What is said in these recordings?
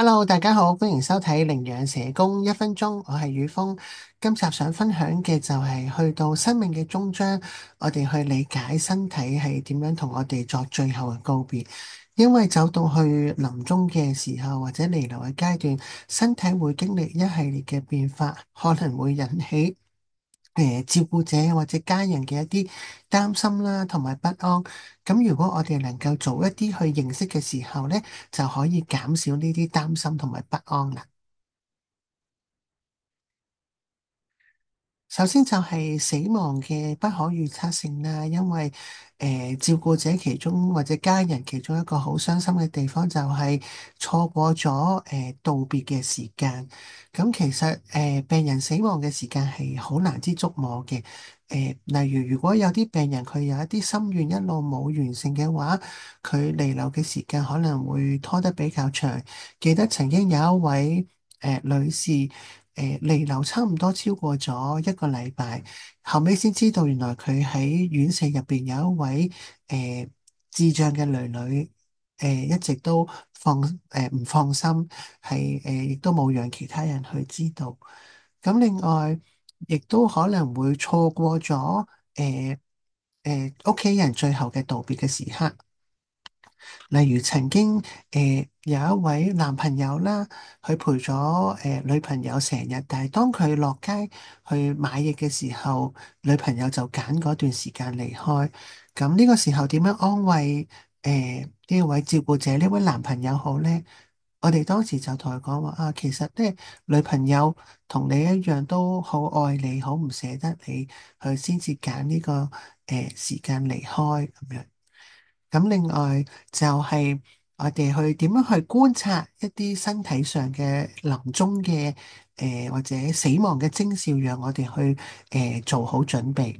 Hello，大家好，歡迎收睇《領養社工一分鐘》，我係宇峰。今集想分享嘅就係去到生命嘅終章，我哋去理解身體係點樣同我哋作最後嘅告別。因為走到去臨終嘅時候或者彌留嘅階段，身體會經歷一系列嘅變化，可能會引起照顧者或者家人嘅一啲擔心啦，同埋不安。咁如果我哋能夠早一啲去認識嘅時候呢，就可以減少呢啲擔心同埋不安啦。首先就係死亡嘅不可預測性啦，因為照顧者其中或者家人其中一個好傷心嘅地方就係錯過咗道別嘅時間。咁其實病人死亡嘅時間係好難之捉摸嘅。例如如果有啲病人佢有一啲心願一路冇完成嘅話，佢彌留嘅時間可能會拖得比較長。記得曾經有一位女士。彌留差唔多超過咗一個禮拜，後尾先知道原來佢喺院舍入邊有一位智障嘅囡囡，一直都唔放心，係亦都冇讓其他人去知道。咁另外，亦都可能會錯過咗屋企人最後嘅道別嘅時刻。例如曾經有一位男朋友啦，佢陪咗女朋友成日，但係當佢落街去買嘢嘅時候，女朋友就揀嗰段時間離開。咁呢個時候點樣安慰呢位照顧者呢位男朋友好呢？我哋當時就同佢講話啊，其實咧女朋友同你一樣都好愛你，好唔捨得你，佢先至揀呢個時間離開咁樣。咁另外就係我哋去點樣去觀察一啲身體上嘅臨終嘅或者死亡嘅徵兆，讓我哋去做好準備。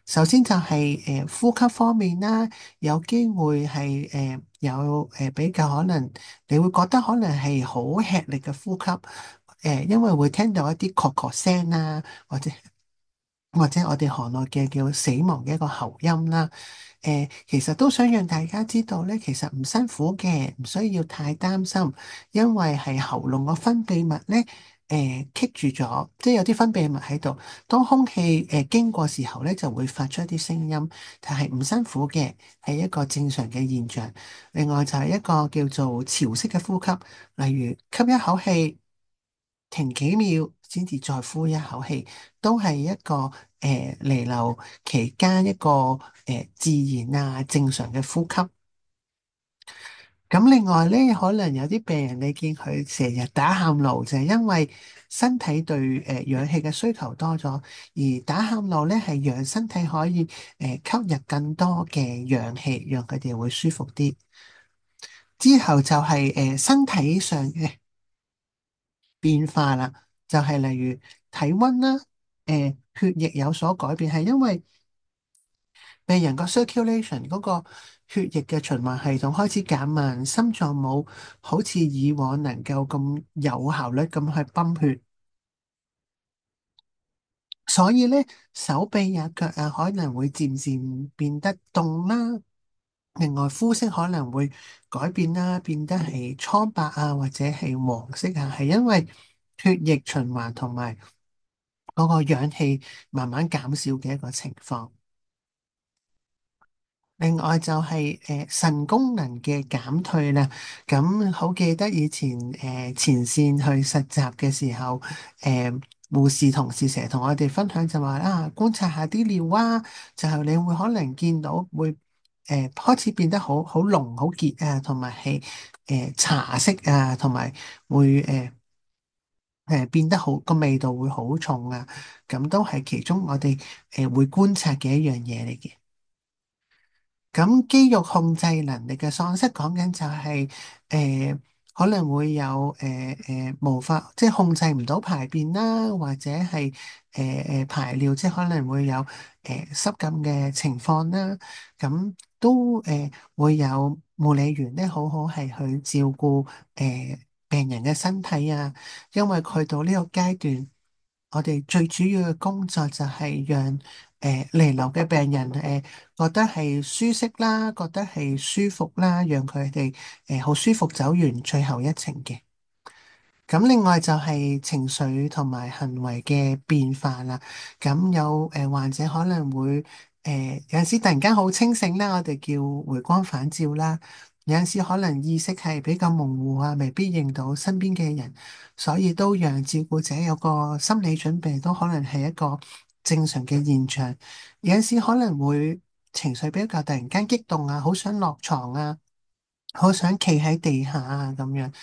首先就係呼吸方面啦，有機會係有比較可能，你會覺得可能係好吃力嘅呼吸，因為會聽到一啲咳咳聲啦，或者我哋行內嘅叫死亡嘅一個喉音啦。其實都想讓大家知道咧，其實唔辛苦嘅，唔需要太擔心，因為係喉嚨個分泌物咧，棘住咗，即係有啲分泌物喺度。當空氣經過時候咧，就會發出一啲聲音，但係唔辛苦嘅，係一個正常嘅現象。另外就係一個叫做潮式嘅呼吸，例如吸一口氣，停幾秒先至再呼一口氣，都係一個彌留期間一個自然啊正常嘅呼吸。咁另外咧，可能有啲病人你見佢成日打喊路，就係因為身體對氧氣嘅需求多咗，而打喊路咧係讓身體可以吸入更多嘅氧氣，讓佢哋會舒服啲。之後就係身體上嘅變化啦，就係例如體溫啦，血液有所改變，係因為病人個 circulation 嗰個血液嘅循環系統開始減慢，心臟冇好似以往能夠咁有效率咁去泵血，所以咧手臂啊腳啊可能會漸漸變得凍啦。另外膚色可能會改變啦，變得係蒼白啊，或者係黃色啊，係因為血液循環同埋嗰個氧氣慢慢減少嘅一個情況。另外就係腎功能嘅減退啦，咁好記得以前前線去實習嘅時候，護士同事成日同我哋分享就話啊，觀察下啲尿啊，就係你會可能見到會開始變得好濃好結啊，同埋係茶色啊，同埋會變得好個味道會好重啊，咁都係其中我哋會觀察嘅一樣嘢嚟嘅。咁肌肉控制能力嘅喪失，講緊就係可能會有無法即係控制唔到排便啦，或者係排尿，即係可能會有失禁嘅情況啦。咁都會有護理員咧，好好係去照顧病人嘅身體啊，因為去到呢個階段，我哋最主要嘅工作就係讓彌留嘅病人覺得係舒適啦，覺得係舒服啦，讓佢哋好舒服走完最後一程嘅。咁另外就係情緒同埋行為嘅變化啦。咁有患者可能會有陣時突然間好清醒啦，我哋叫回光返照啦。有陣時可能意識係比較模糊啊，未必認到身邊嘅人，所以都讓照顧者有個心理準備，都可能係一個正常嘅現象。有陣時可能會情緒比較突然間激動啊，好想落床啊，好想企喺地下啊咁樣。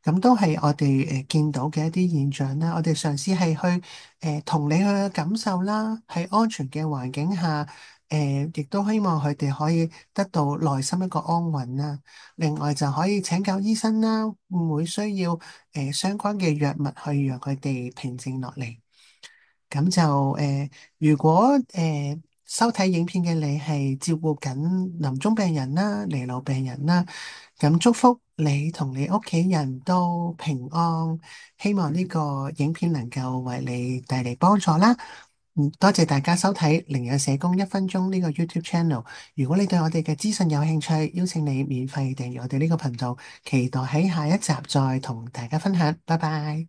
咁都係我哋見到嘅一啲現象啦。我哋嘗試係去同理佢嘅感受啦，喺安全嘅環境下，亦都希望佢哋可以得到內心一個安穩啦。另外就可以請教醫生啦，會唔會需要相關嘅藥物去讓佢哋平靜落嚟？咁就如果收睇影片嘅你係照顧緊臨終病人啦、彌留病人啦，咁祝福你同你屋企人都平安，希望呢個影片能夠為你帶嚟幫助啦。多謝大家收睇領養社工1分鐘呢個 YouTube channel。如果你對我哋嘅資訊有興趣，邀請你免費訂閱我哋呢個頻道，期待喺下一集再同大家分享。拜拜。